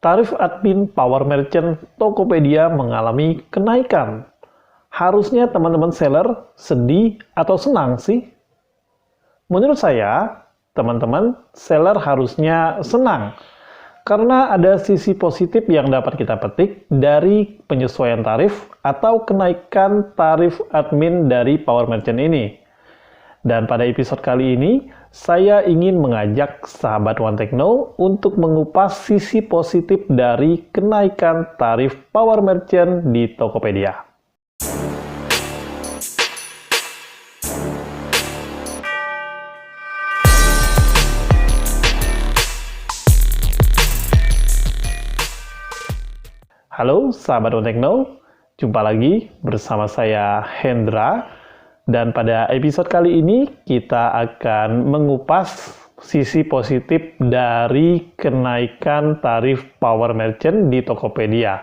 Tarif admin Power Merchant Tokopedia mengalami kenaikan. Harusnya teman-teman seller sedih atau senang sih? Menurut saya, teman-teman seller harusnya senang. Karena ada sisi positif yang dapat kita petik dari penyesuaian tarif atau kenaikan tarif admin dari Power Merchant ini. Dan pada episode kali ini, saya ingin mengajak sahabat One Techno untuk mengupas sisi positif dari kenaikan tarif Power Merchant di Tokopedia. Halo sahabat One Techno, jumpa lagi bersama saya Hendra. Dan pada episode kali ini kita akan mengupas sisi positif dari kenaikan tarif Power Merchant di Tokopedia.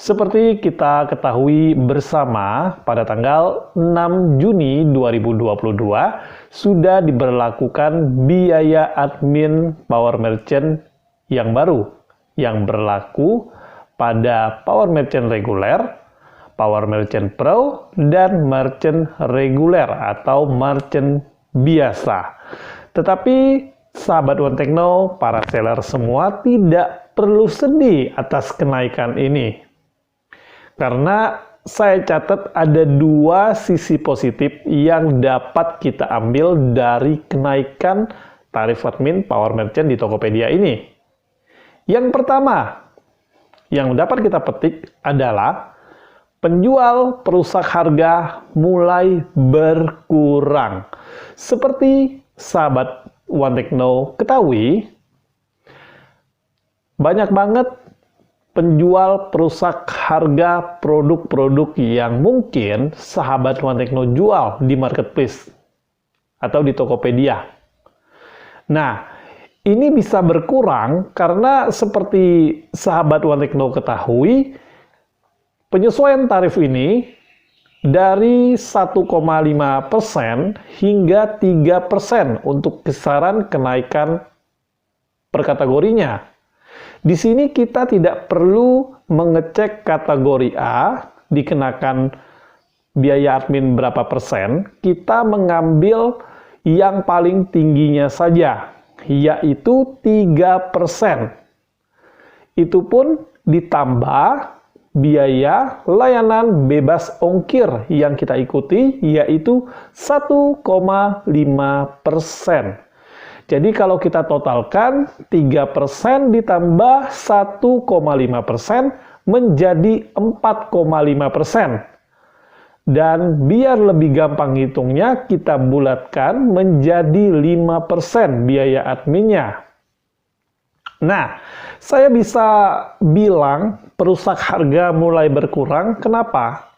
Seperti kita ketahui bersama, pada tanggal 6 Juni 2022 sudah diberlakukan biaya admin Power Merchant yang baru yang berlaku pada Power Merchant reguler, Power Merchant Pro, dan Merchant reguler atau Merchant biasa. Tetapi sahabat One Techno, para seller semua tidak perlu sedih atas kenaikan ini. Karena saya catat ada dua sisi positif yang dapat kita ambil dari kenaikan tarif admin Power Merchant di Tokopedia ini. Yang pertama, yang dapat kita petik adalah penjual perusak harga mulai berkurang. Seperti sahabat One Techno ketahui, banyak banget penjual perusak harga produk-produk yang mungkin sahabat One Techno jual di marketplace atau di Tokopedia. Nah, ini bisa berkurang karena seperti sahabat One Techno ketahui, penyesuaian tarif ini dari 1,5% hingga 3% untuk kisaran kenaikan per kategorinya. Di sini kita tidak perlu mengecek kategori A, dikenakan biaya admin berapa persen, kita mengambil yang paling tingginya saja, yaitu 3%. Itu pun ditambah biaya layanan bebas ongkir yang kita ikuti, yaitu 1,5%. Jadi kalau kita totalkan, 3% ditambah 1,5% menjadi 4,5%. Dan biar lebih gampang hitungnya, kita bulatkan menjadi 5% biaya adminnya. Nah, saya bisa bilang perusak harga mulai berkurang. Kenapa?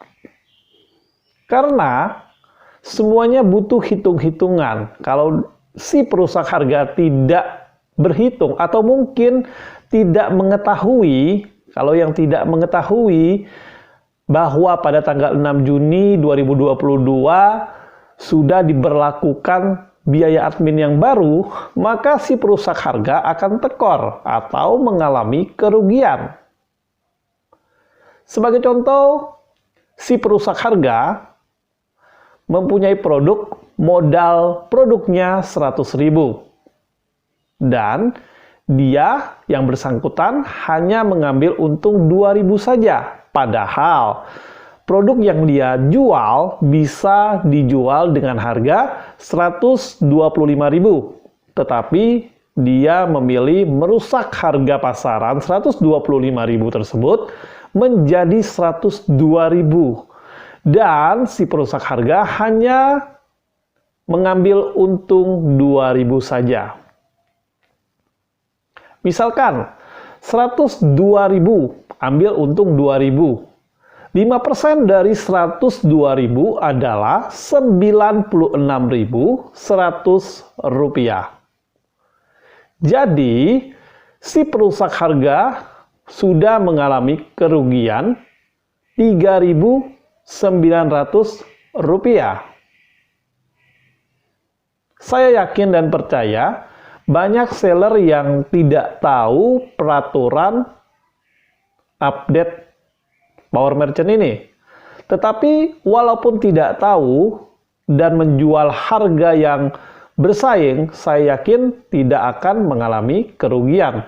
Karena semuanya butuh hitung-hitungan. Kalau si perusak harga tidak berhitung atau mungkin tidak mengetahui, kalau yang tidak mengetahui bahwa pada tanggal 6 Juni 2022 sudah diberlakukan biaya admin yang baru, maka si perusak harga akan tekor atau mengalami kerugian. Sebagai contoh, si perusak harga mempunyai produk, modal produknya 100.000. Dan dia yang bersangkutan hanya mengambil untung 2.000 saja. Padahal produk yang dia jual bisa dijual dengan harga 125.000. Tetapi dia memilih merusak harga pasaran 125.000 tersebut menjadi 102.000. Dan si perusak harga hanya mengambil untung 2.000 saja. Misalkan 102.000 ambil untung 2.000. 5% dari 102.000 adalah Rp96.100. Jadi, si perusak harga sudah mengalami kerugian Rp3.900. Saya yakin dan percaya banyak seller yang tidak tahu peraturan update Power Merchant ini. Tetapi walaupun tidak tahu dan menjual harga yang bersaing, saya yakin tidak akan mengalami kerugian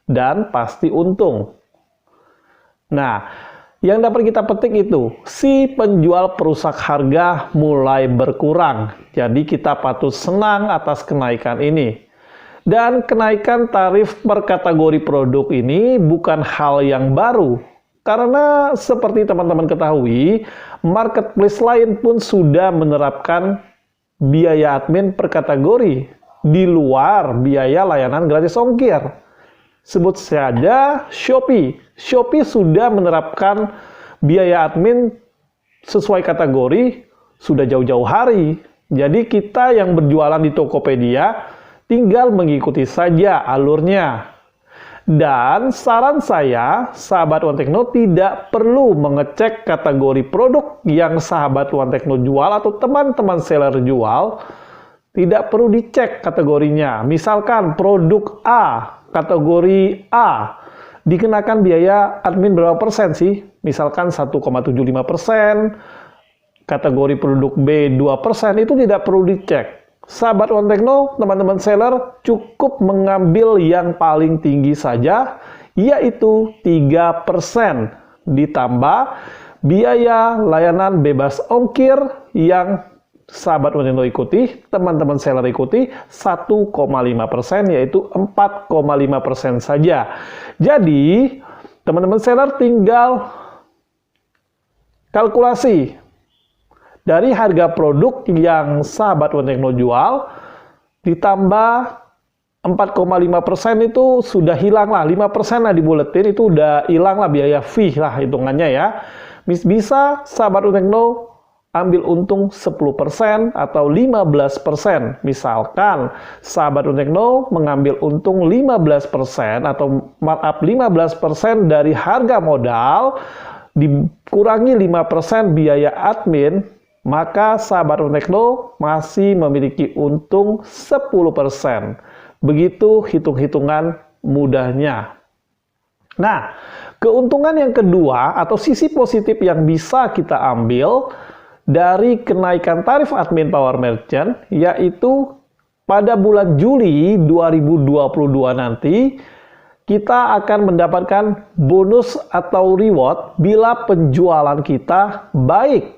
dan pasti untung. Nah, yang dapat kita petik itu, si penjual perusak harga mulai berkurang. Jadi kita patut senang atas kenaikan ini. Dan kenaikan tarif per kategori produk ini bukan hal yang baru. Karena seperti teman-teman ketahui, marketplace lain pun sudah menerapkan biaya admin per kategori di luar biaya layanan gratis ongkir. Sebut saja Shopee. Shopee sudah menerapkan biaya admin sesuai kategori sudah jauh-jauh hari. Jadi kita yang berjualan di Tokopedia tinggal mengikuti saja alurnya. Dan saran saya, sahabat One Tekno tidak perlu mengecek kategori produk yang sahabat One Tekno jual atau teman-teman seller jual. Tidak perlu dicek kategorinya. Misalkan produk A, kategori A, dikenakan biaya admin berapa persen sih? Misalkan 1,75%, kategori produk B 2%, itu tidak perlu dicek. Sahabat One Tekno, teman-teman seller cukup mengambil yang paling tinggi saja, yaitu 3% ditambah biaya layanan bebas ongkir yang sahabat One Tekno ikuti, teman-teman seller ikuti 1,5%, yaitu 4,5% saja. Jadi, teman-teman seller tinggal kalkulasi dari harga produk yang sahabat One Tekno jual, ditambah 4,5% itu sudah hilang lah, 5% lah dibuletin, itu udah hilang lah biaya fee lah hitungannya ya. Bisa sahabat One Tekno ambil untung 10% atau 15%. Misalkan sahabat One Tekno mengambil untung 15% atau markup 15% dari harga modal, dikurangi 5% biaya admin, maka sahabat One Tekno masih memiliki untung 10%. Begitu hitung-hitungan mudahnya. Nah, keuntungan yang kedua atau sisi positif yang bisa kita ambil dari kenaikan tarif admin Power Merchant, yaitu pada bulan Juli 2022 nanti, kita akan mendapatkan bonus atau reward bila penjualan kita baik.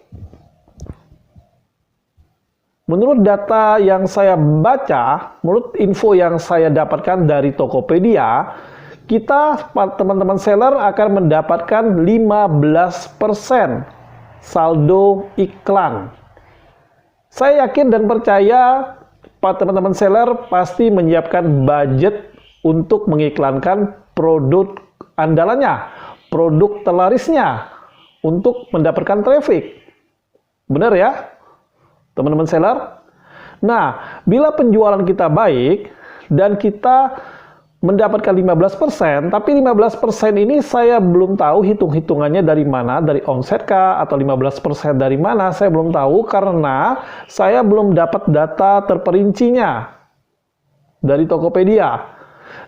Menurut data yang saya baca, menurut info yang saya dapatkan dari Tokopedia, kita, teman-teman seller, akan mendapatkan 15% saldo iklan. Saya yakin dan percaya teman-teman seller pasti menyiapkan budget untuk mengiklankan produk andalannya, produk terlarisnya, untuk mendapatkan traffic. Benar ya, teman-teman seller? Nah, bila penjualan kita baik dan kita mendapatkan 15%, tapi 15% ini saya belum tahu hitung-hitungannya dari mana, dari omset kah, atau 15% dari mana, saya belum tahu karena saya belum dapat data terperincinya dari Tokopedia.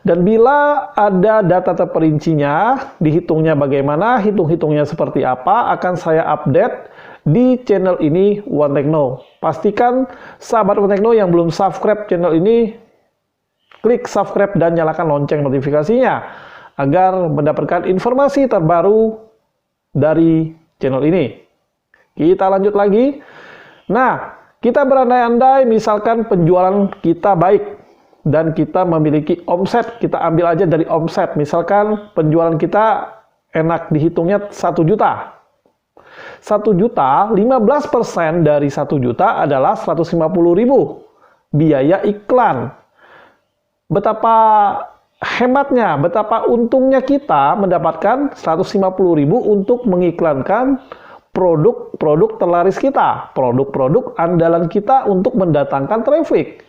Dan bila ada data terperincinya, dihitungnya bagaimana, hitung-hitungnya seperti apa, akan saya update di channel ini One Tekno. Pastikan sahabat One Tekno yang belum subscribe channel ini, klik subscribe dan nyalakan lonceng notifikasinya agar mendapatkan informasi terbaru dari channel ini. Kita lanjut lagi. Nah, kita berandai-andai misalkan penjualan kita baik dan kita memiliki omset, kita ambil aja dari omset. Misalkan penjualan kita enak dihitungnya 1 juta. 1 juta, 15% dari 1 juta adalah 150.000 biaya iklan. Betapa hematnya, betapa untungnya kita mendapatkan 150.000 untuk mengiklankan produk-produk terlaris kita, produk-produk andalan kita untuk mendatangkan traffic.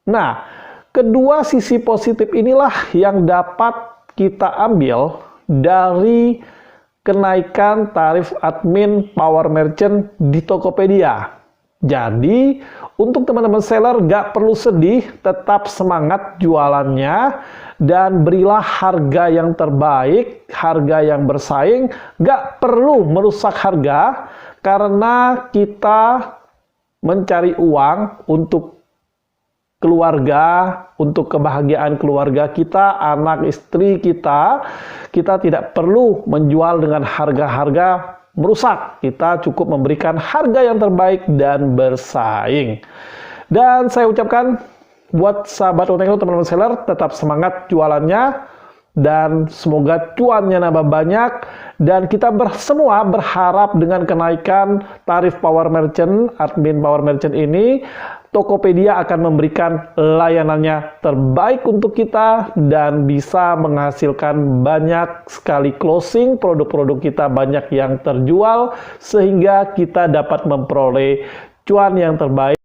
Nah, kedua sisi positif inilah yang dapat kita ambil dari kenaikan tarif admin Power Merchant di Tokopedia. Jadi, untuk teman-teman seller nggak perlu sedih, tetap semangat jualannya, dan berilah harga yang terbaik, harga yang bersaing, nggak perlu merusak harga, karena kita mencari uang untuk keluarga, untuk kebahagiaan keluarga kita, anak istri kita. Kita tidak perlu menjual dengan harga-harga merusak. Kita cukup memberikan harga yang terbaik dan bersaing. Dan saya ucapkan buat sahabat Utekno, teman-teman seller, tetap semangat jualannya dan semoga cuannya nambah banyak. Dan kita semua berharap dengan kenaikan tarif Power Merchant, admin Power Merchant ini, Tokopedia akan memberikan layanannya terbaik untuk kita dan bisa menghasilkan banyak sekali closing, produk-produk kita banyak yang terjual sehingga kita dapat memperoleh cuan yang terbaik.